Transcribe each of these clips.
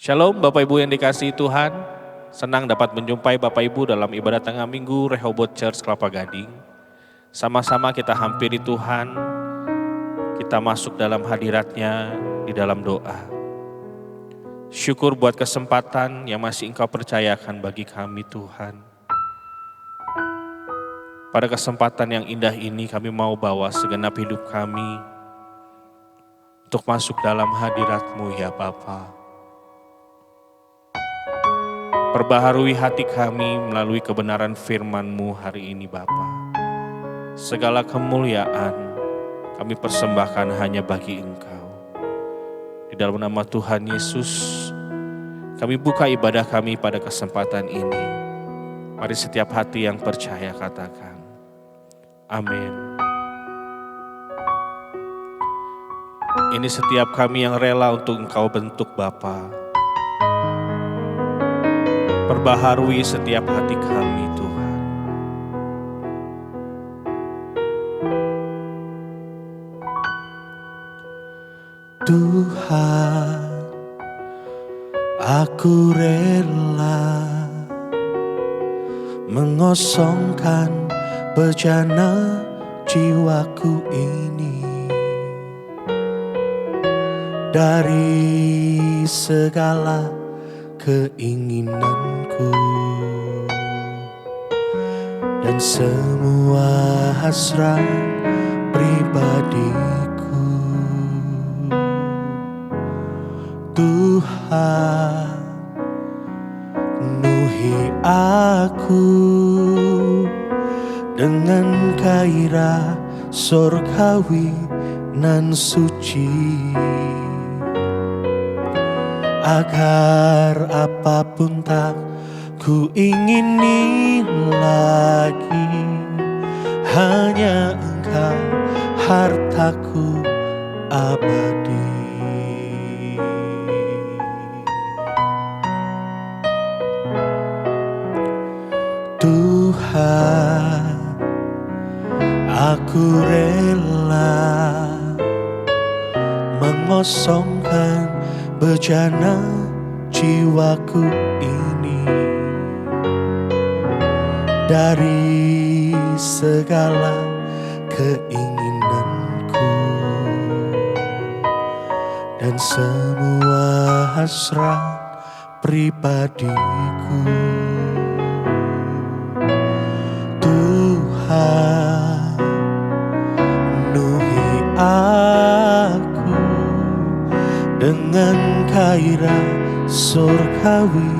Shalom Bapak Ibu yang dikasihi Tuhan, senang dapat menjumpai Bapak Ibu dalam ibadah tengah minggu Rehoboth Church Kelapa Gading. Sama-sama kita hampiri Tuhan, kita masuk dalam hadirat-Nya di dalam doa. Syukur buat kesempatan yang masih Engkau percayakan bagi kami Tuhan. Pada kesempatan yang indah ini kami mau bawa segenap hidup kami untuk masuk dalam hadirat-Mu ya Bapa. Perbaharui hati kami melalui kebenaran firman-Mu hari ini Bapa. Segala kemuliaan kami persembahkan hanya bagi Engkau. Di dalam nama Tuhan Yesus, kami buka ibadah kami pada kesempatan ini. Mari setiap hati yang percaya katakan, amin. Ini setiap kami yang rela untuk Engkau bentuk Bapa. Perbaharui setiap hati kami Tuhan. Tuhan, aku rela mengosongkan bejana jiwaku ini dari segala keinginanku dan semua hasrat pribadiku. Tuhan, penuhi aku dengan gairah surgawi nan suci, agar apapun tak ku ingini lagi, hanya Engkau hartaku abadi. Tuhan, aku rela mengosongkan bejana jiwaku ini dari segala keinginanku dan semua hasrat pribadiku. Tuhan, penuhi aku dengan gairah surgawi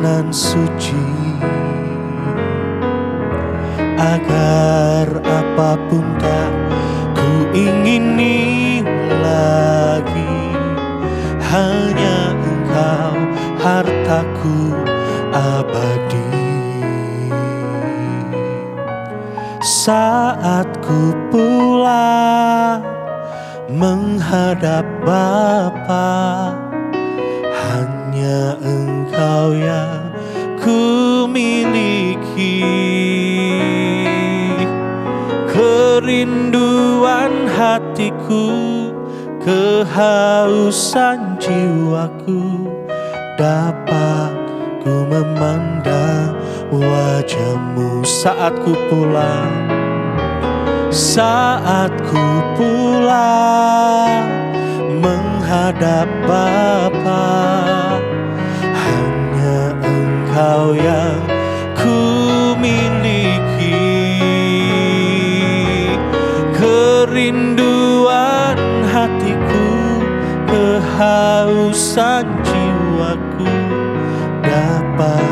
nan suci, agar apapun tak ku ingini lagi, hanya Engkau hartaku abadi. Saat ku pulang menghadap Bapa, hanya Engkau yang ku miliki. Kerinduan hatiku, kehausan jiwaku, dapat ku memandang wajah-Mu saat ku pulang. Saat ku pulang menghadap Bapa, hanya Engkau yang ku miliki. Kerinduan hatiku, kehausan jiwaku, dapat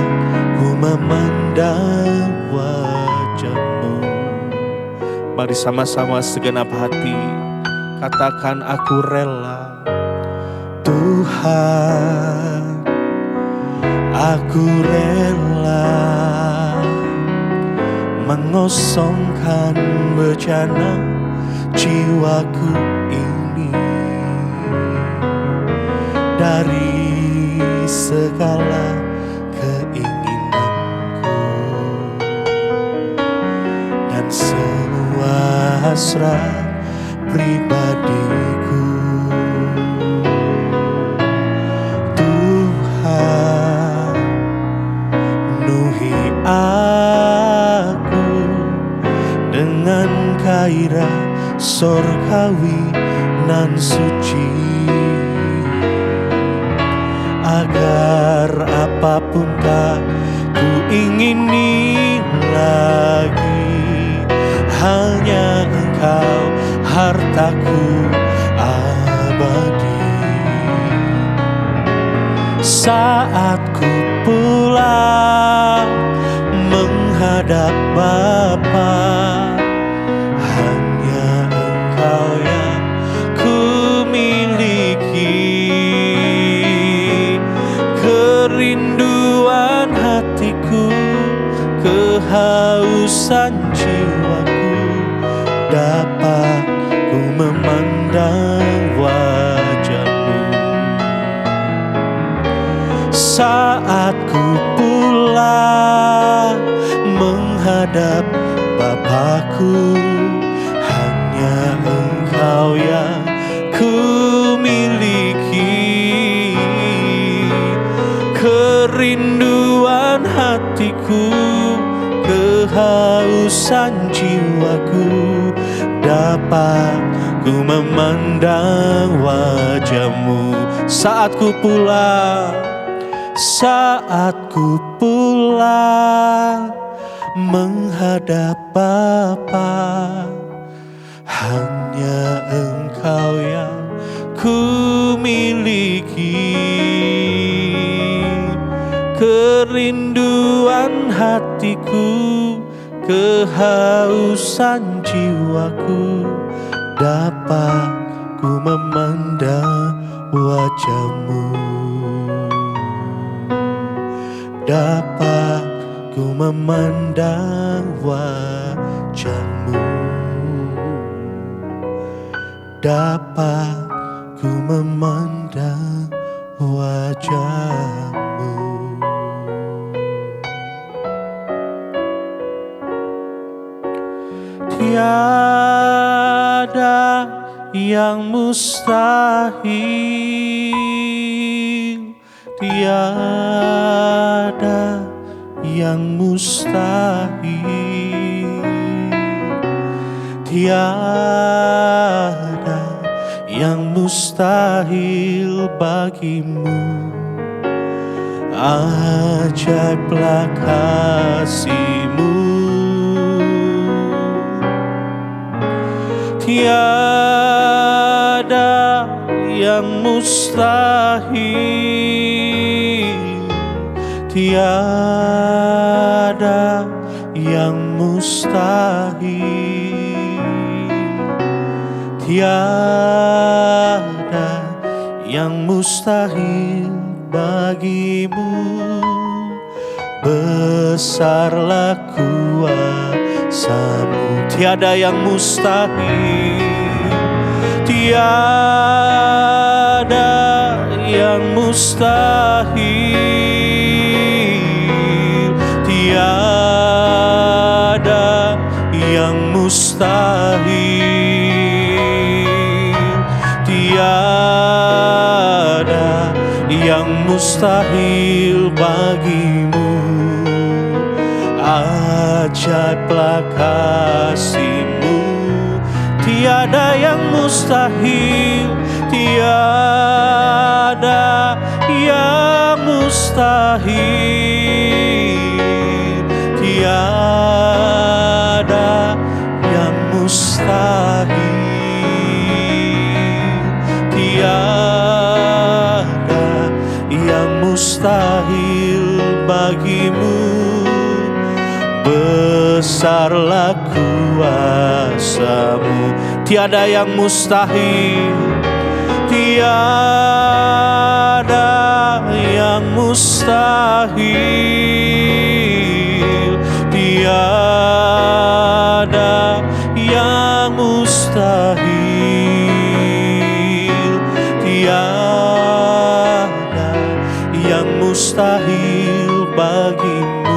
ku memandang wajah-Mu. Mari sama-sama segenap hati katakan aku rela. Tuhan, aku rela mengosongkan bejana jiwaku ini dari segala keinginanku dan semua hasrat pribadiku. Tuhan, aku dengan gairah sorgawi nan suci, agar apapun tak ku ingini lagi, hanya Engkau hartaku abadi. Saat ku pulang menghadap Bapa, hanya Engkau yang ku miliki. Kerinduan hatiku, kehausan jiwaku, dapat ku memandang wajah-Mu. Saat ku pulang menghadap Bapakku, hanya Engkau yang ku miliki. Kerinduan hatiku, kehausan jiwaku, dapat ku memandang wajah-Mu. Saat ku pulang, saat ku pulang menghadap Bapa, hanya Engkau yang ku miliki. Kerinduan hatiku, kehausan jiwaku, dapat ku memandang wajah-Mu. Dapat ku memandang wajah-Mu. Dapat ku memandang wajah-Mu. Tiada yang mustahil, tiada yang mustahil, tiada yang mustahil bagimu. Ajaiblah kasih-Mu, tiada yang mustahil, tiada yang mustahil, tiada yang mustahil bagimu. Besarlah kuasa-Mu, tiada yang mustahil, tiada yang mustahil, tiada yang mustahil, tiada yang mustahil bagimu. Ajaiblah kasih-Mu, tiada yang mustahil, tiada yang mustahil, tiada yang mustahil, tiada yang mustahil bagimu. Besarlah kuasa-Mu, tiada yang mustahil, tiada yang mustahil, tiada yang mustahil, tiada yang mustahil bagimu.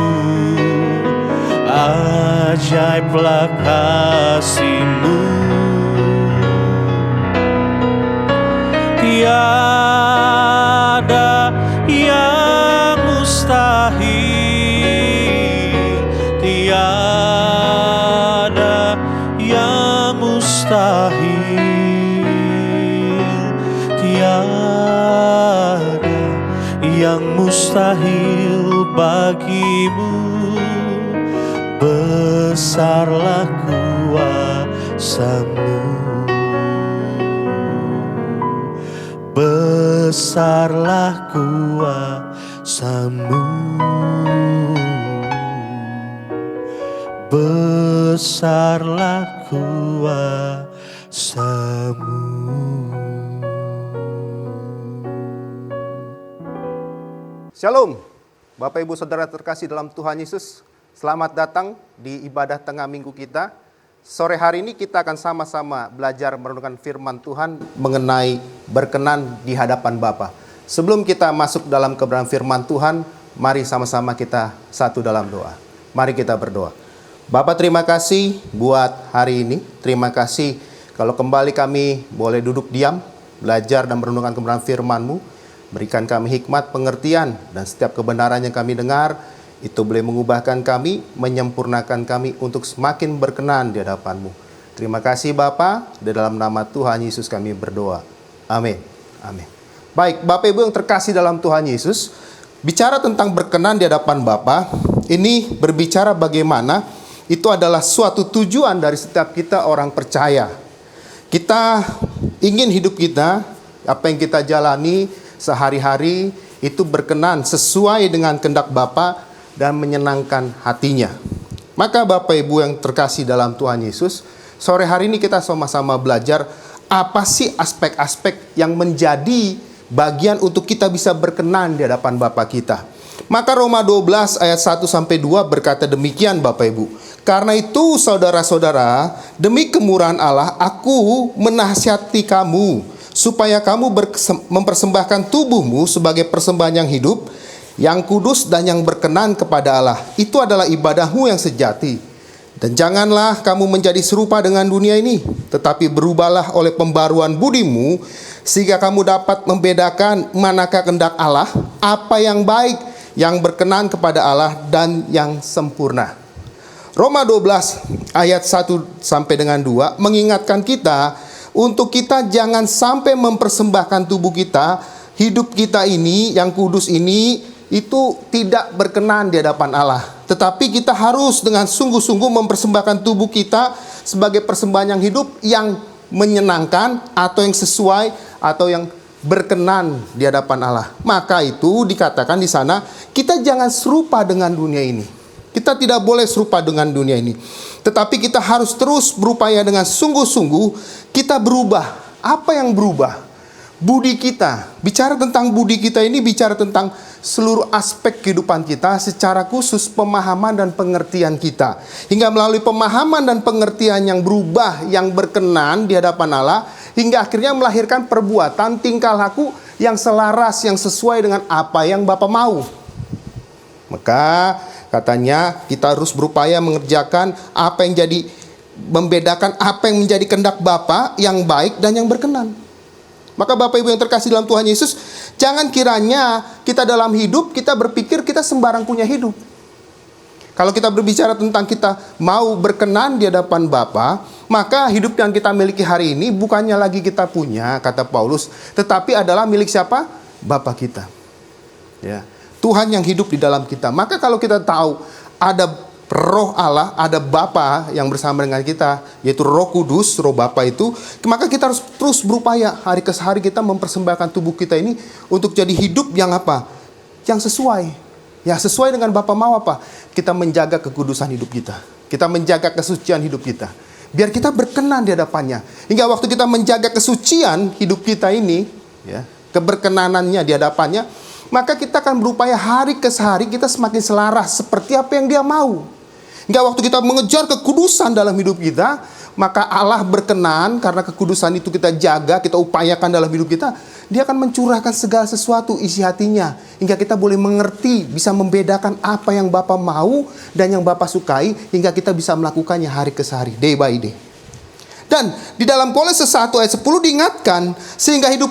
Ajaiblah kasih-Mu, tiada yang mustahil, tiada yang mustahil, tiada yang mustahil bagimu. Besarlah kuasa-Mu, besarlah kuasa-Mu, besarlah kuasa-Mu. Shalom, Bapak Ibu Saudara terkasih dalam Tuhan Yesus. Selamat datang di ibadah tengah minggu kita. Sore hari ini kita akan sama-sama belajar merenungkan firman Tuhan mengenai berkenan di hadapan Bapa. Sebelum kita masuk dalam kebenaran firman Tuhan, mari sama-sama kita satu dalam doa. Mari kita berdoa. Bapa, terima kasih buat hari ini. Terima kasih kalau kembali kami boleh duduk diam, belajar dan merenungkan kebenaran firman-Mu. Berikan kami hikmat, pengertian, dan setiap kebenaran yang kami dengar, itu boleh mengubahkan kami, menyempurnakan kami untuk semakin berkenan di hadapan-Mu. Terima kasih Bapa, di dalam nama Tuhan Yesus kami berdoa. Amin. Amin. Baik, Bapak Ibu yang terkasih dalam Tuhan Yesus, bicara tentang berkenan di hadapan Bapa, ini berbicara bagaimana itu adalah suatu tujuan dari setiap kita orang percaya. Kita ingin hidup kita, apa yang kita jalani sehari-hari itu berkenan sesuai dengan kehendak Bapa dan menyenangkan hatinya. Maka Bapak Ibu yang terkasih dalam Tuhan Yesus, sore hari ini kita sama-sama belajar apa sih aspek-aspek yang menjadi bagian untuk kita bisa berkenan di hadapan Bapa kita. Maka Roma 12 ayat 1-2 berkata demikian Bapak Ibu. Karena itu saudara-saudara, demi kemurahan Allah aku menasihati kamu supaya kamu mempersembahkan tubuhmu sebagai persembahan yang hidup, yang kudus dan yang berkenan kepada Allah. Itu adalah ibadahmu yang sejati. Dan janganlah kamu menjadi serupa dengan dunia ini, tetapi berubahlah oleh pembaruan budimu, sehingga kamu dapat membedakan manakah kehendak Allah, apa yang baik, yang berkenan kepada Allah, dan yang sempurna. Roma 12 ayat 1-2 mengingatkan kita untuk kita jangan sampai mempersembahkan tubuh kita, hidup kita ini yang kudus ini itu tidak berkenan di hadapan Allah. Tetapi kita harus dengan sungguh-sungguh mempersembahkan tubuh kita sebagai persembahan yang hidup, yang menyenangkan atau yang sesuai atau yang berkenan di hadapan Allah. Maka itu dikatakan di sana, kita jangan serupa dengan dunia ini. Kita tidak boleh serupa dengan dunia ini. Tetapi kita harus terus berupaya dengan sungguh-sungguh kita berubah. Apa yang berubah? Budi kita. Bicara tentang budi kita ini bicara tentang seluruh aspek kehidupan kita, secara khusus pemahaman dan pengertian kita. Hingga melalui pemahaman dan pengertian yang berubah, yang berkenan di hadapan Allah, hingga akhirnya melahirkan perbuatan, tingkah laku yang selaras, yang sesuai dengan apa yang Bapa mau. Maka katanya kita harus berupaya mengerjakan apa yang jadi, membedakan apa yang menjadi kehendak Bapa yang baik dan yang berkenan. Maka Bapak Ibu yang terkasih dalam Tuhan Yesus, jangan kiranya kita dalam hidup kita berpikir kita sembarang punya hidup. Kalau kita berbicara tentang kita mau berkenan di hadapan Bapa, maka hidup yang kita miliki hari ini bukannya lagi kita punya, kata Paulus, tetapi adalah milik siapa? Bapa kita. Ya. Tuhan yang hidup di dalam kita. Maka kalau kita tahu ada Roh Allah, ada Bapa yang bersama dengan kita, yaitu Roh Kudus, Roh Bapa itu, maka kita harus terus berupaya hari ke hari kita mempersembahkan tubuh kita ini untuk jadi hidup yang apa? Yang sesuai. Ya, sesuai dengan Bapa mau apa? Kita menjaga kekudusan hidup kita. Kita menjaga kesucian hidup kita. Biar kita berkenan di hadapannya. Hingga waktu kita menjaga kesucian hidup kita ini, ya, keberkenanannya di hadapannya, maka kita akan berupaya hari ke hari kita semakin selaras seperti apa yang Dia mau. Hingga waktu kita mengejar kekudusan dalam hidup kita, maka Allah berkenan karena kekudusan itu kita jaga, kita upayakan dalam hidup kita. Dia akan mencurahkan segala sesuatu isi hatinya, hingga kita boleh mengerti, bisa membedakan apa yang Bapa mau dan yang Bapa sukai, hingga kita bisa melakukannya hari ke hari, day by day. Dan di dalam Kolose 1 ayat 10 diingatkan, sehingga hidup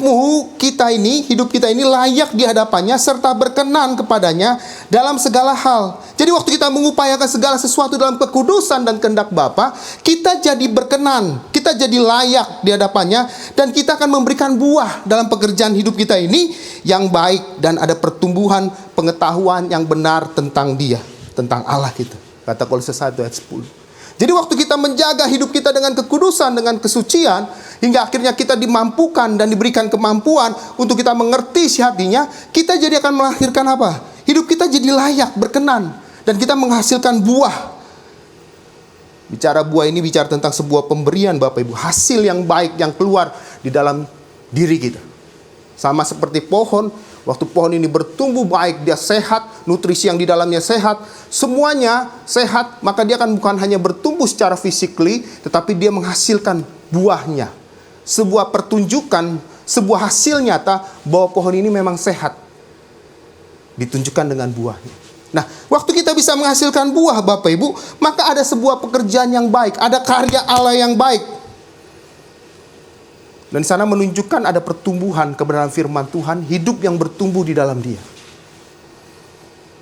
kita ini layak di hadapannya serta berkenan kepadanya dalam segala hal. Jadi waktu kita mengupayakan segala sesuatu dalam kekudusan dan kehendak Bapa, kita jadi berkenan, kita jadi layak di hadapannya, dan kita akan memberikan buah dalam pekerjaan hidup kita ini yang baik, dan ada pertumbuhan pengetahuan yang benar tentang Dia, tentang Allah kita. Kata Kolose 1 ayat 10. Jadi waktu kita menjaga hidup kita dengan kekudusan, dengan kesucian, hingga akhirnya kita dimampukan dan diberikan kemampuan untuk kita mengerti isi hatinya, kita jadi akan melahirkan apa? Hidup kita jadi layak, berkenan, dan kita menghasilkan buah. Bicara buah ini bicara tentang sebuah pemberian Bapak Ibu, hasil yang baik yang keluar di dalam diri kita. Sama seperti pohon, waktu pohon ini bertumbuh baik, dia sehat, nutrisi yang di dalamnya sehat, semuanya sehat, maka dia akan bukan hanya bertumbuh secara physically, tetapi dia menghasilkan buahnya. Sebuah pertunjukan, sebuah hasil nyata bahwa pohon ini memang sehat. Ditunjukkan dengan buahnya. Nah, waktu kita bisa menghasilkan buah Bapak Ibu, maka ada sebuah pekerjaan yang baik, ada karya Allah yang baik. Dan di sana menunjukkan ada pertumbuhan kebenaran firman Tuhan, hidup yang bertumbuh di dalam Dia.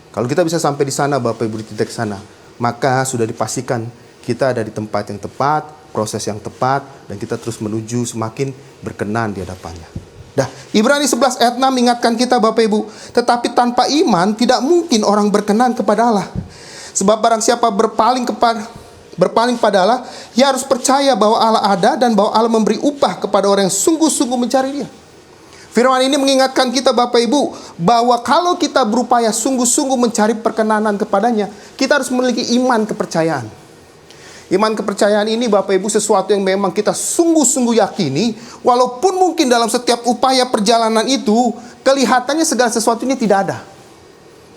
Kalau kita bisa sampai di sana Bapak Ibu, di titik sana, maka sudah dipastikan kita ada di tempat yang tepat, proses yang tepat, dan kita terus menuju semakin berkenan di hadapannya. Dah, Ibrani 11 ayat 6 mengingatkan kita Bapak Ibu, tetapi tanpa iman tidak mungkin orang berkenan kepada Allah. Sebab barang siapa berpaling pada Allah, ia harus percaya bahwa Allah ada dan bahwa Allah memberi upah kepada orang yang sungguh-sungguh mencari Dia. Firman ini mengingatkan kita Bapak Ibu, bahwa kalau kita berupaya sungguh-sungguh mencari perkenanan kepadanya, kita harus memiliki iman kepercayaan. Iman kepercayaan ini Bapak Ibu sesuatu yang memang kita sungguh-sungguh yakini, walaupun mungkin dalam setiap upaya perjalanan itu, kelihatannya segala sesuatu ini tidak ada.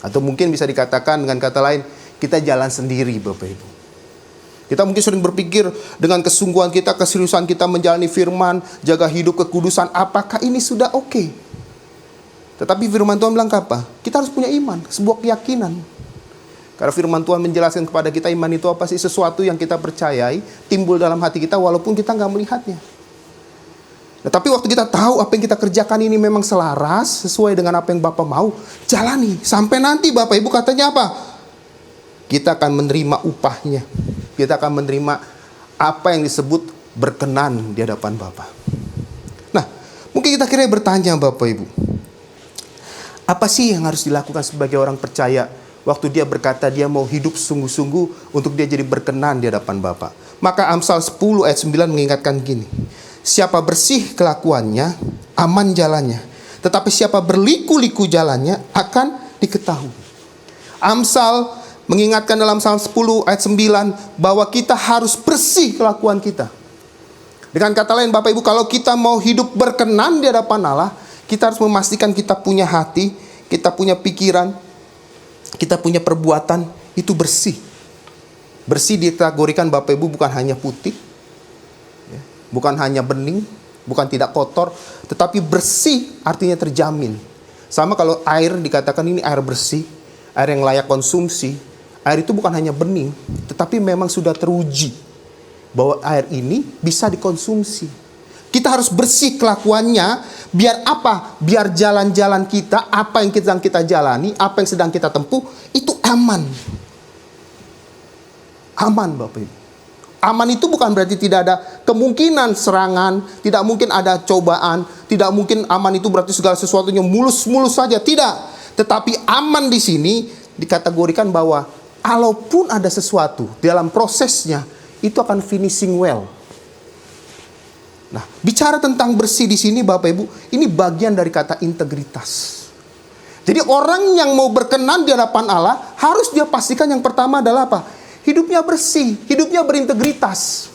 Atau mungkin bisa dikatakan dengan kata lain, kita jalan sendiri Bapak Ibu. Kita mungkin sering berpikir dengan kesungguhan kita, keseriusan kita menjalani firman, jaga hidup kekudusan, apakah ini sudah oke? Tetapi firman Tuhan bilang apa? Kita harus punya iman, sebuah keyakinan. Karena firman Tuhan menjelaskan kepada kita iman itu apa sih? Sesuatu yang kita percayai, timbul dalam hati kita walaupun kita nggak melihatnya. Nah, tapi waktu kita tahu apa yang kita kerjakan ini memang selaras, sesuai dengan apa yang Bapak mau, jalani. Sampai nanti Bapak Ibu katanya apa? Kita akan menerima upahnya. Kita akan menerima apa yang disebut berkenan di hadapan Bapa. Nah, mungkin kita kira bertanya Bapak Ibu, apa sih yang harus dilakukan sebagai orang percaya waktu dia berkata dia mau hidup sungguh-sungguh untuk dia jadi berkenan di hadapan Bapa? Maka Amsal 10 ayat 9 mengingatkan gini, siapa bersih kelakuannya, aman jalannya, tetapi siapa berliku-liku jalannya akan diketahui. Amsal mengingatkan dalam Amsal 10 ayat 9 bahwa kita harus bersih kelakuan kita. Dengan kata lain Bapak Ibu, kalau kita mau hidup berkenan di hadapan Allah, kita harus memastikan kita punya hati, kita punya pikiran, kita punya perbuatan itu bersih. Bersih dikategorikan Bapak Ibu bukan hanya putih, bukan hanya bening, bukan tidak kotor, tetapi bersih artinya terjamin. Sama kalau air dikatakan ini air bersih, air yang layak konsumsi. Air itu bukan hanya bening, tetapi memang sudah teruji bahwa air ini bisa dikonsumsi. Kita harus bersih kelakuannya, biar apa? Biar jalan-jalan kita, apa yang sedang kita jalani, apa yang sedang kita tempuh, itu aman. Aman Bapak Ibu. Aman itu bukan berarti tidak ada kemungkinan serangan, tidak mungkin ada cobaan, tidak mungkin aman itu berarti segala sesuatunya mulus-mulus saja, tidak. Tetapi aman di sini dikategorikan bahwa kalaupun ada sesuatu dalam prosesnya, itu akan finishing well. Nah, bicara tentang bersih di sini Bapak Ibu, ini bagian dari kata integritas. Jadi orang yang mau berkenan di hadapan Allah, harus dia pastikan yang pertama adalah apa? Hidupnya bersih, hidupnya berintegritas.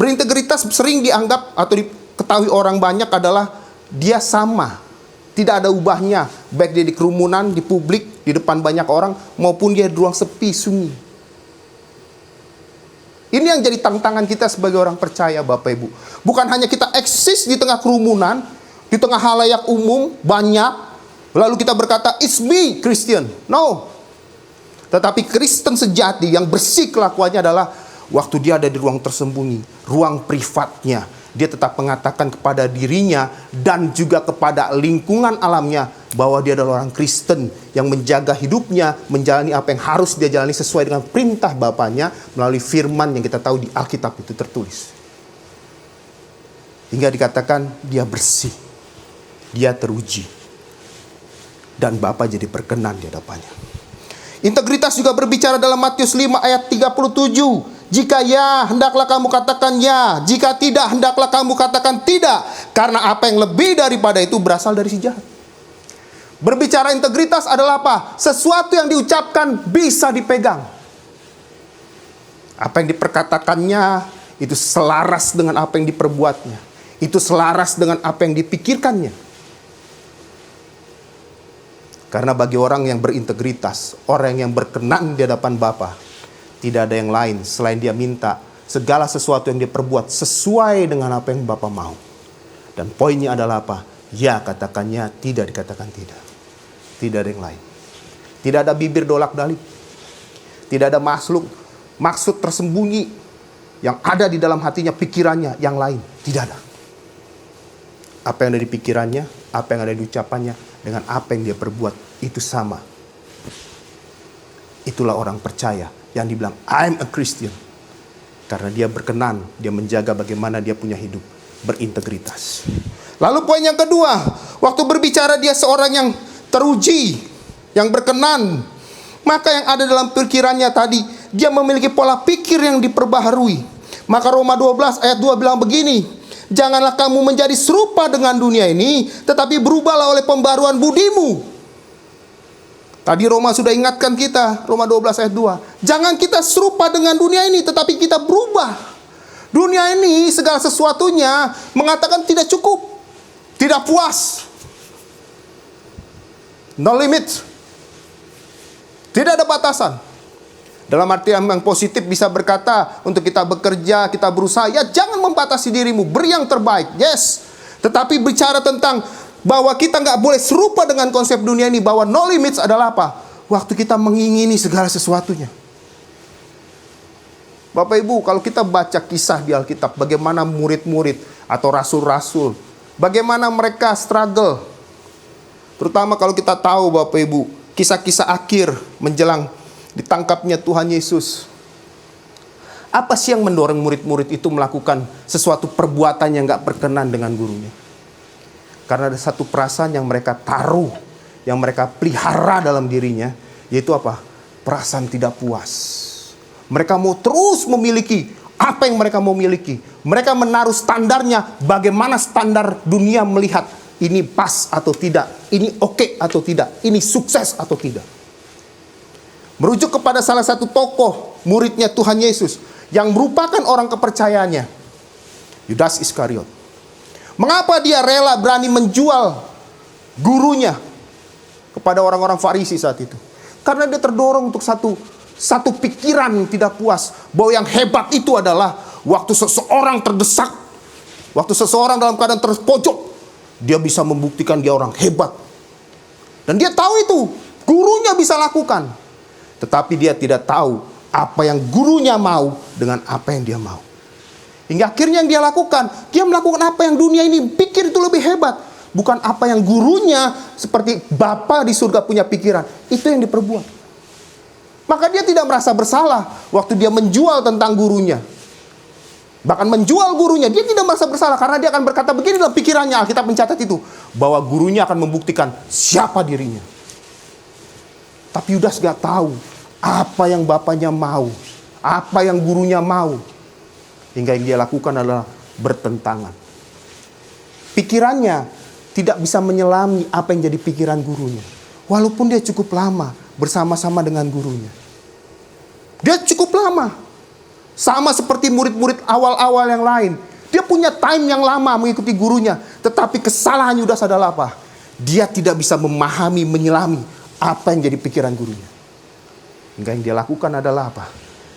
Berintegritas sering dianggap atau diketahui orang banyak adalah dia sama. Tidak ada ubahnya, baik dia di kerumunan, di publik, di depan banyak orang, maupun dia di ruang sepi, sunyi. Ini yang jadi tantangan kita sebagai orang percaya Bapak Ibu. Bukan hanya kita eksis di tengah kerumunan, di tengah halayak umum, banyak, lalu kita berkata, it's me Christian. No. Tetapi Kristen sejati yang bersih kelakuannya adalah waktu dia ada di ruang tersembunyi, ruang privatnya, dia tetap mengatakan kepada dirinya dan juga kepada lingkungan alamnya bahwa dia adalah orang Kristen yang menjaga hidupnya, menjalani apa yang harus dia jalani sesuai dengan perintah Bapaknya melalui firman yang kita tahu di Alkitab itu tertulis. Hingga dikatakan dia bersih, dia teruji, dan Bapa jadi berkenan di hadapannya. Integritas juga berbicara dalam Matius 5 ayat 37. Jika ya, hendaklah kamu katakan ya. Jika tidak, hendaklah kamu katakan tidak. Karena apa yang lebih daripada itu berasal dari si jahat. Berbicara integritas adalah apa? Sesuatu yang diucapkan bisa dipegang. Apa yang diperkatakannya itu selaras dengan apa yang diperbuatnya. Itu selaras dengan apa yang dipikirkannya. Karena bagi orang yang berintegritas, orang yang berkenan di hadapan Bapa, tidak ada yang lain selain dia minta segala sesuatu yang dia perbuat sesuai dengan apa yang Bapa mau. Dan poinnya adalah apa? Ya katakannya, tidak dikatakan tidak. Tidak ada yang lain. Tidak ada bibir dolak-dalik. Tidak ada maksud tersembunyi yang ada di dalam hatinya, pikirannya yang lain. Tidak ada. Apa yang ada di pikirannya, apa yang ada di ucapannya, dengan apa yang dia perbuat, itu sama. Itulah orang percaya yang dibilang I'm a Christian. Karena dia berkenan, dia menjaga bagaimana dia punya hidup berintegritas. Lalu poin yang kedua, waktu berbicara dia seorang yang teruji, yang berkenan. Maka yang ada dalam pikirannya tadi, dia memiliki pola pikir yang diperbaharui. Maka Roma 12 ayat 2 bilang begini, janganlah kamu menjadi serupa dengan dunia ini, tetapi berubahlah oleh pembaruan budimu. Tadi Roma sudah ingatkan kita, Roma 12 ayat 2. Jangan kita serupa dengan dunia ini, tetapi kita berubah. Dunia ini segala sesuatunya mengatakan tidak cukup, tidak puas. No limit. Tidak ada batasan. Dalam artian yang positif bisa berkata, untuk kita bekerja, kita berusaha, ya jangan membatasi dirimu, beri yang terbaik, yes. Tetapi bicara tentang bahwa kita nggak boleh serupa dengan konsep dunia ini, bahwa no limits adalah apa? Waktu kita mengingini segala sesuatunya. Bapak Ibu, kalau kita baca kisah di Alkitab, bagaimana murid-murid atau rasul-rasul, bagaimana mereka struggle. Terutama kalau kita tahu Bapak Ibu, kisah-kisah akhir menjelang ditangkapnya Tuhan Yesus. Apa sih yang mendorong murid-murid itu melakukan sesuatu perbuatan yang nggak berkenan dengan gurunya? Karena ada satu perasaan yang mereka taruh, yang mereka pelihara dalam dirinya, yaitu apa? Perasaan tidak puas. Mereka mau terus memiliki apa yang mereka mau miliki. Mereka menaruh standarnya, bagaimana standar dunia melihat ini pas atau tidak, ini oke atau tidak, ini sukses atau tidak. Merujuk kepada salah satu tokoh muridnya Tuhan Yesus yang merupakan orang kepercayaannya, Yudas Iskariot. Mengapa dia rela berani menjual gurunya kepada orang-orang Farisi saat itu? Karena dia terdorong untuk satu pikiran yang tidak puas, bahwa yang hebat itu adalah waktu seseorang terdesak, waktu seseorang dalam keadaan terpojok, dia bisa membuktikan dia orang hebat. Dan dia tahu itu, gurunya bisa lakukan. Tetapi dia tidak tahu apa yang gurunya mau dengan apa yang dia mau. Hingga akhirnya yang dia lakukan, dia melakukan apa yang dunia ini pikir itu lebih hebat. Bukan apa yang gurunya seperti Bapa di surga punya pikiran. Itu yang diperbuat. Maka dia tidak merasa bersalah waktu dia menjual tentang gurunya. Bahkan menjual gurunya, dia tidak merasa bersalah. Karena dia akan berkata begini dalam pikirannya, Alkitab mencatat itu, bahwa gurunya akan membuktikan siapa dirinya. Tapi Yudas gak tahu apa yang bapaknya mau, apa yang gurunya mau. Hingga yang dia lakukan adalah bertentangan. Pikirannya tidak bisa menyelami apa yang jadi pikiran gurunya. Walaupun dia cukup lama bersama-sama dengan gurunya. Dia cukup lama. Sama seperti murid-murid awal-awal yang lain. Dia punya time yang lama mengikuti gurunya. Tetapi kesalahan Yudas adalah apa? Dia tidak bisa memahami, menyelami apa yang jadi pikiran gurunya. Hingga yang dia lakukan adalah apa?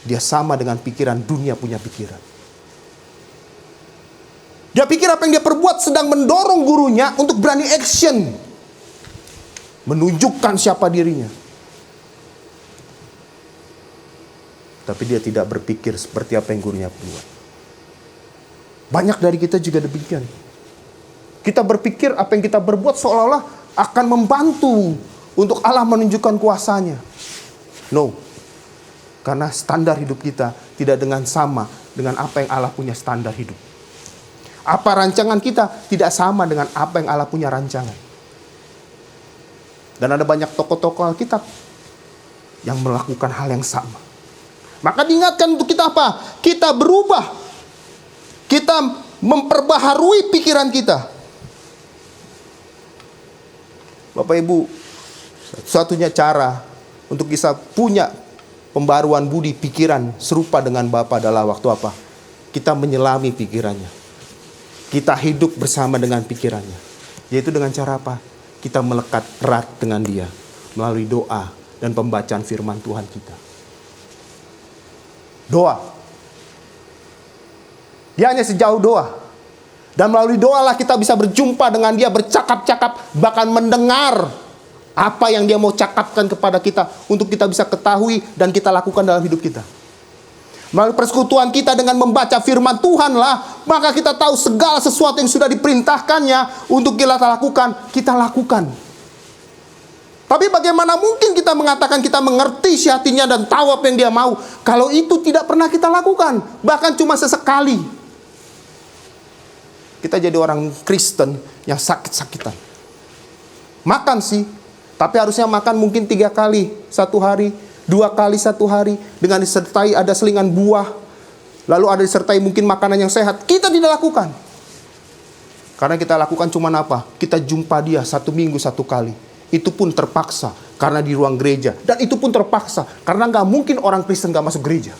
Dia sama dengan pikiran dunia punya pikiran. Dia pikir apa yang dia perbuat sedang mendorong gurunya untuk berani action. Menunjukkan siapa dirinya. tapi dia tidak berpikir seperti apa yang gurunya buat. Banyak dari kita juga demikian. Kita berpikir apa yang kita berbuat seolah-olah akan membantu untuk Allah menunjukkan kuasanya. No. Karena standar hidup kita tidak dengan sama dengan apa yang Allah punya standar hidup. Apa rancangan kita tidak sama dengan apa yang Allah punya rancangan. Dan ada banyak tokoh-tokoh Alkitab yang melakukan hal yang sama. Maka diingatkan untuk kita apa? Kita berubah. Kita memperbaharui pikiran kita. Bapak Ibu, satu-satunya cara untuk bisa punya pembaruan budi pikiran serupa dengan Bapa adalah waktu apa? Kita menyelami pikirannya. Kita hidup bersama dengan pikirannya. Yaitu dengan cara apa? Kita melekat erat dengan Dia melalui doa dan pembacaan firman Tuhan kita. Doa. Dia hanya sejauh doa. Dan melalui doa lah kita bisa berjumpa dengan Dia, bercakap-cakap, bahkan mendengar apa yang Dia mau cakapkan kepada kita untuk kita bisa ketahui dan kita lakukan dalam hidup kita. Melalui persekutuan kita dengan membaca firman Tuhan lah, maka kita tahu segala sesuatu yang sudah diperintahkannya untuk kita lakukan. Tapi bagaimana mungkin kita mengatakan kita mengerti isi hatinya dan tahu apa yang Dia mau, kalau itu tidak pernah kita lakukan, bahkan cuma sesekali. Kita jadi orang Kristen yang sakit-sakitan. Makan sih, tapi harusnya makan mungkin 3 kali satu hari, 2 kali satu hari, dengan disertai ada selingan buah, lalu ada disertai mungkin makanan yang sehat. Kita tidak lakukan. Karena kita lakukan cuma apa? Kita jumpa Dia 1 minggu 1 kali. Itu pun terpaksa karena di ruang gereja. Dan itu pun terpaksa karena nggak mungkin orang Kristen nggak masuk gereja.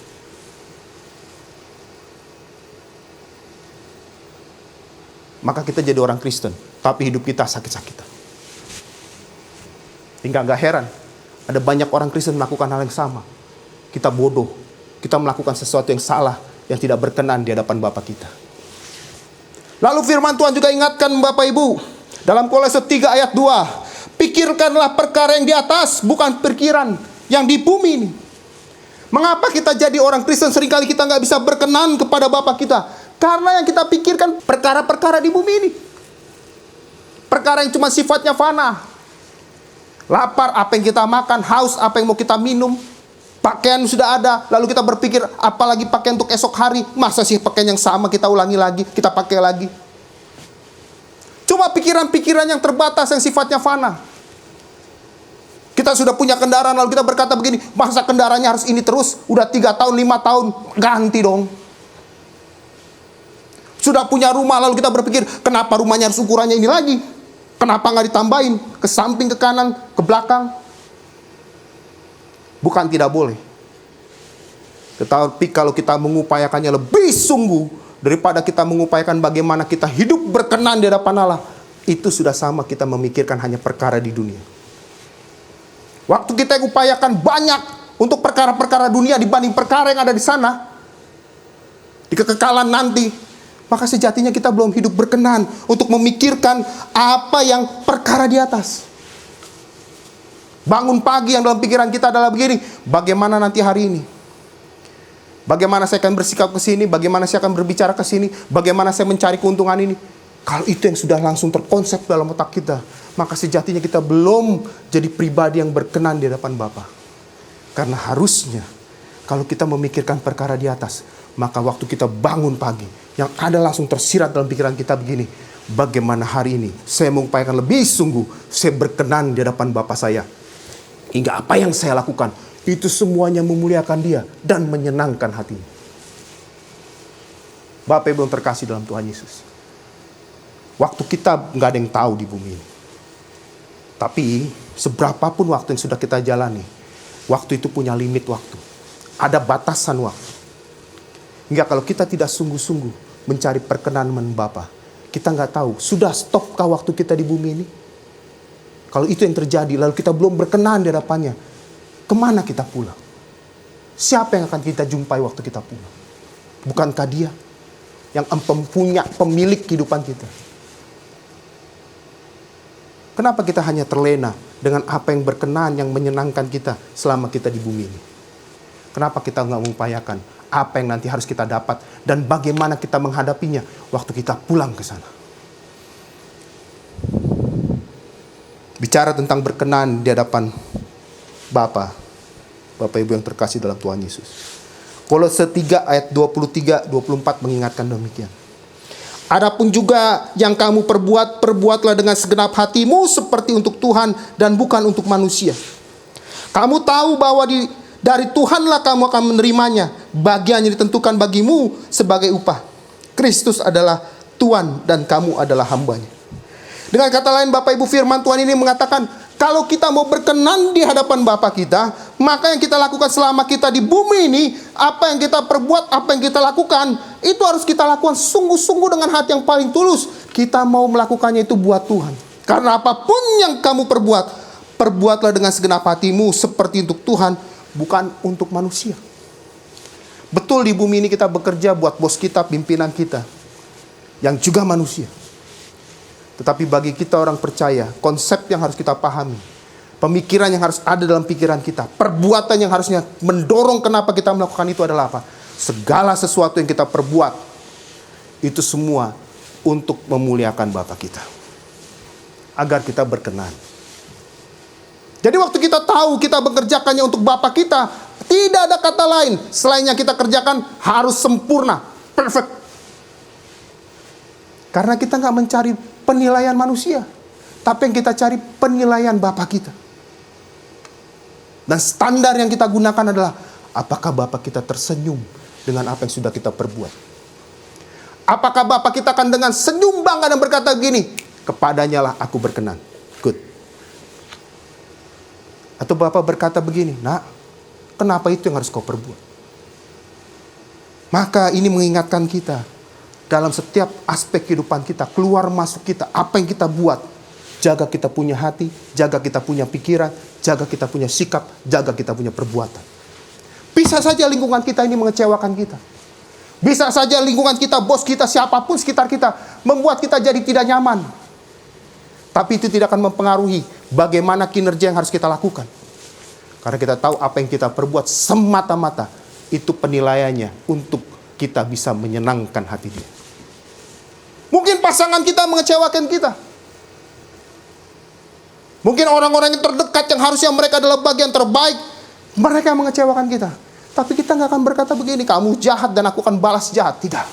Maka kita jadi orang Kristen, tapi hidup kita sakit-sakitan. Hingga gak heran, ada banyak orang Kristen melakukan hal yang sama. Kita bodoh, kita melakukan sesuatu yang salah, yang tidak berkenan di hadapan Bapa kita. Lalu firman Tuhan juga ingatkan Bapak Ibu, dalam Kolose 3 ayat 2, pikirkanlah perkara yang di atas, bukan pikiran yang di bumi ini. Mengapa kita jadi orang Kristen seringkali kita gak bisa berkenan kepada Bapa kita? Karena yang kita pikirkan perkara-perkara di bumi ini. Perkara yang cuma sifatnya fana. Lapar, apa yang kita makan. Haus, apa yang mau kita minum. Pakaian sudah ada. Lalu kita berpikir, apalagi pakaian untuk esok hari. Masa sih pakaian yang sama kita ulangi lagi, kita pakai lagi. Cuma pikiran-pikiran yang terbatas yang sifatnya fana. Kita sudah punya kendaraan, lalu kita berkata begini, masa kendaraannya harus ini terus? Udah 3 tahun, 5 tahun, ganti dong. Sudah punya rumah, lalu kita berpikir, kenapa rumahnya harus ukurannya ini lagi? Kenapa nggak ditambahin? Ke samping, ke kanan, ke belakang? Bukan tidak boleh. Tetapi kalau kita mengupayakannya lebih sungguh, daripada kita mengupayakan bagaimana kita hidup berkenan di hadapan Allah, itu sudah sama kita memikirkan hanya perkara di dunia. Waktu kita upayakan banyak untuk perkara-perkara dunia dibanding perkara yang ada di sana, di kekekalan nanti, maka sejatinya kita belum hidup berkenan untuk memikirkan apa yang perkara di atas. Bangun pagi yang dalam pikiran kita adalah begini, bagaimana nanti hari ini? Bagaimana saya akan bersikap ke sini? Bagaimana saya akan berbicara ke sini? Bagaimana saya mencari keuntungan ini? Kalau itu yang sudah langsung terkonsep dalam otak kita, maka sejatinya kita belum jadi pribadi yang berkenan di hadapan Bapa. Karena harusnya kalau kita memikirkan perkara di atas, maka waktu kita bangun pagi, yang ada langsung tersirat dalam pikiran kita begini, bagaimana hari ini saya mengupayakan lebih sungguh, saya berkenan di hadapan Bapa saya. Hingga apa yang saya lakukan, itu semuanya memuliakan Dia dan menyenangkan hatinya. Bapak Ibu yang terkasih dalam Tuhan Yesus, waktu kita nggak ada yang tahu di bumi ini. Tapi seberapapun waktu yang sudah kita jalani, waktu itu punya limit waktu. Ada batasan waktu. Hingga kalau kita tidak sungguh-sungguh mencari perkenanan Bapa, kita nggak tahu, sudah stopkah waktu kita di bumi ini? Kalau itu yang terjadi, lalu kita belum berkenan di hadapannya, kemana kita pulang? Siapa yang akan kita jumpai waktu kita pulang? Bukankah Dia yang punya pemilik kehidupan kita? Kenapa kita hanya terlena dengan apa yang berkenan, yang menyenangkan kita selama kita di bumi ini? Kenapa kita nggak mengupayakan apa yang nanti harus kita dapat dan bagaimana kita menghadapinya waktu kita pulang ke sana. Bicara tentang berkenan di hadapan Bapa, Bapak Ibu yang terkasih dalam Tuhan Yesus. Kolose 3 ayat 23-24 mengingatkan demikian. Adapun juga yang kamu perbuat, perbuatlah dengan segenap hatimu seperti untuk Tuhan dan bukan untuk manusia. Kamu tahu bahwa dari Tuhanlah kamu akan menerimanya. Bagian yang ditentukan bagimu sebagai upah. Kristus adalah Tuhan dan kamu adalah hambanya. Dengan kata lain, Bapak Ibu, firman Tuhan ini mengatakan, kalau kita mau berkenan di hadapan Bapa kita, maka yang kita lakukan selama kita di bumi ini, apa yang kita perbuat, apa yang kita lakukan, itu harus kita lakukan sungguh-sungguh dengan hati yang paling tulus. Kita mau melakukannya itu buat Tuhan. Karena apapun yang kamu perbuat, perbuatlah dengan segenap hatimu seperti untuk Tuhan, bukan untuk manusia. Betul, di bumi ini kita bekerja buat bos kita, pimpinan kita, yang juga manusia. Tetapi bagi kita orang percaya, konsep yang harus kita pahami, pemikiran yang harus ada dalam pikiran kita, perbuatan yang harusnya mendorong kenapa kita melakukan itu adalah apa? Segala sesuatu yang kita perbuat, itu semua untuk memuliakan Bapa kita. Agar kita berkenan. Jadi waktu kita tahu kita bekerjakannya untuk Bapa kita, tidak ada kata lain selain yang kita kerjakan harus sempurna, perfect. Karena kita nggak mencari penilaian manusia, tapi yang kita cari penilaian Bapa kita. Dan standar yang kita gunakan adalah apakah Bapa kita tersenyum dengan apa yang sudah kita perbuat. Apakah Bapa kita akan dengan senyum bangga dan berkata begini, kepadanya lah aku berkenan. Good. Atau Bapa berkata begini, nak, kenapa itu yang harus kau perbuat? Maka ini mengingatkan kita, dalam setiap aspek kehidupan kita, keluar masuk kita, apa yang kita buat, jaga kita punya hati, jaga kita punya pikiran, jaga kita punya sikap, jaga kita punya perbuatan. Bisa saja lingkungan kita ini mengecewakan kita. Bisa saja lingkungan kita, bos kita, siapapun sekitar kita, membuat kita jadi tidak nyaman. Tapi itu tidak akan mempengaruhi bagaimana kinerja yang harus kita lakukan. Karena kita tahu apa yang kita perbuat semata-mata, itu penilaiannya untuk kita bisa menyenangkan hati Dia. Mungkin pasangan kita mengecewakan kita. Mungkin orang-orang yang terdekat yang harusnya mereka adalah bagian terbaik, mereka mengecewakan kita. Tapi kita nggak akan berkata begini, kamu jahat dan aku akan balas jahat. Tidak.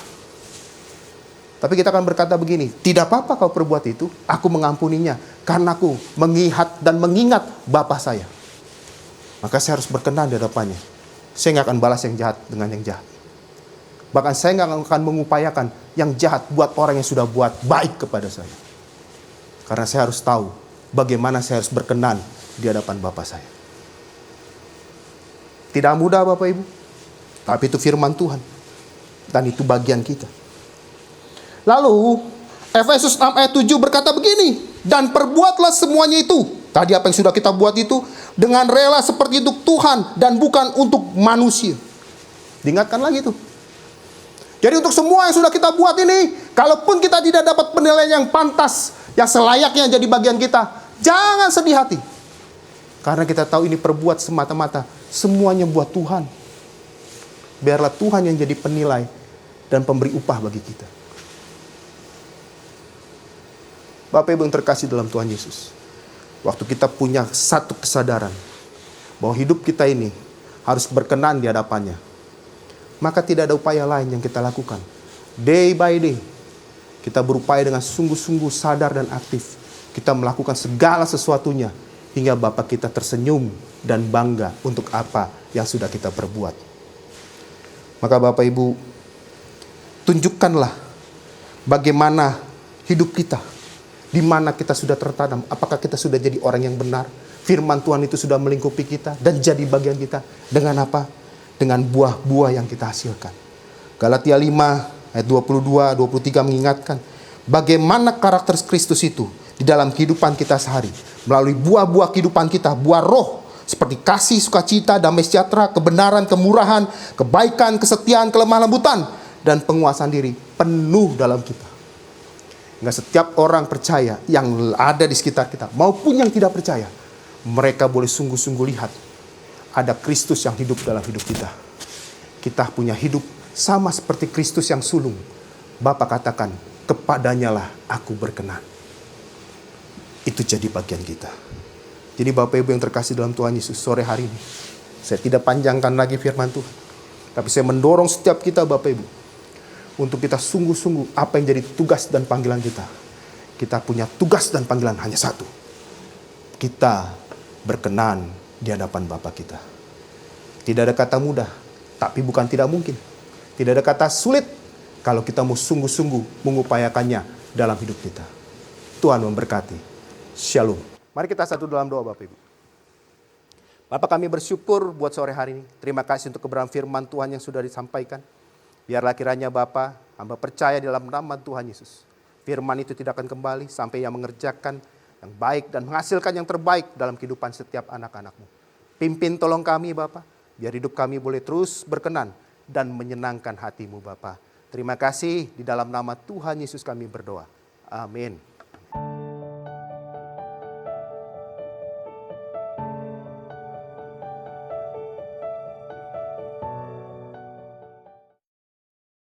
Tapi kita akan berkata begini, tidak apa-apa kau perbuat itu, aku mengampuninya. Karena aku mengingat Bapa saya. Maka saya harus berkenan di hadapannya. Saya nggak akan balas yang jahat dengan yang jahat. Bahkan saya nggak akan mengupayakan yang jahat buat orang yang sudah buat baik kepada saya. Karena saya harus tahu bagaimana saya harus berkenan di hadapan Bapa saya. Tidak mudah Bapak Ibu. Tapi itu firman Tuhan. Dan itu bagian kita. Lalu Efesus 6 ayat 7 berkata begini. Dan perbuatlah semuanya itu. Tadi apa yang sudah kita buat itu. Dengan rela seperti untuk Tuhan. Dan bukan untuk manusia. Diingatkan lagi tuh. Jadi untuk semua yang sudah kita buat ini, kalaupun kita tidak dapat penilaian yang pantas, yang selayaknya jadi bagian kita, jangan sedih hati. Karena kita tahu ini perbuat semata-mata, semuanya buat Tuhan. Biarlah Tuhan yang jadi penilai dan pemberi upah bagi kita. Bapak Ibu yang terkasih dalam Tuhan Yesus, waktu kita punya satu kesadaran bahwa hidup kita ini harus berkenan di hadapannya, maka tidak ada upaya lain yang kita lakukan. Day by day, kita berupaya dengan sungguh-sungguh sadar dan aktif. Kita melakukan segala sesuatunya hingga Bapa kita tersenyum dan bangga untuk apa yang sudah kita perbuat. Maka Bapak Ibu, tunjukkanlah bagaimana hidup kita, di mana kita sudah tertanam. Apakah kita sudah jadi orang yang benar? Firman Tuhan itu sudah melingkupi kita dan jadi bagian kita. Dengan apa? Dengan buah-buah yang kita hasilkan. Galatia 5 ayat 22-23 mengingatkan bagaimana karakter Kristus itu di dalam kehidupan kita sehari. Melalui buah-buah kehidupan kita, buah roh seperti kasih, sukacita, damai sejahtera, kebenaran, kemurahan, kebaikan, kesetiaan, kelemah lembutan, dan penguasaan diri penuh dalam kita. Enggak setiap orang percaya yang ada di sekitar kita maupun yang tidak percaya, mereka boleh sungguh-sungguh lihat ada Kristus yang hidup dalam hidup kita. Kita punya hidup sama seperti Kristus yang sulung. Bapa katakan, kepadanyalah aku berkenan. Itu jadi bagian kita. Jadi Bapak Ibu yang terkasih dalam Tuhan Yesus, sore hari ini, saya tidak panjangkan lagi firman Tuhan. Tapi saya mendorong setiap kita Bapak Ibu, untuk kita sungguh-sungguh apa yang jadi tugas dan panggilan kita. Kita punya tugas dan panggilan hanya satu. Kita berkenan di hadapan Bapa kita. Tidak ada kata mudah, tapi bukan tidak mungkin. Tidak ada kata sulit kalau kita mau sungguh-sungguh mengupayakannya dalam hidup kita. Tuhan memberkati. Shalom. Mari kita satu dalam doa Bapak Ibu. Bapak, kami bersyukur buat sore hari ini. Terima kasih untuk kebenaran firman Tuhan yang sudah disampaikan. Biarlah kiranya Bapa, hamba percaya dalam nama Tuhan Yesus. Firman itu tidak akan kembali sampai yang mengerjakan yang baik dan menghasilkan yang terbaik dalam kehidupan setiap anak-anak-Mu. Pimpin tolong kami Bapa, biar hidup kami boleh terus berkenan dan menyenangkan hati-Mu Bapa. Terima kasih, di dalam nama Tuhan Yesus kami berdoa. Amin.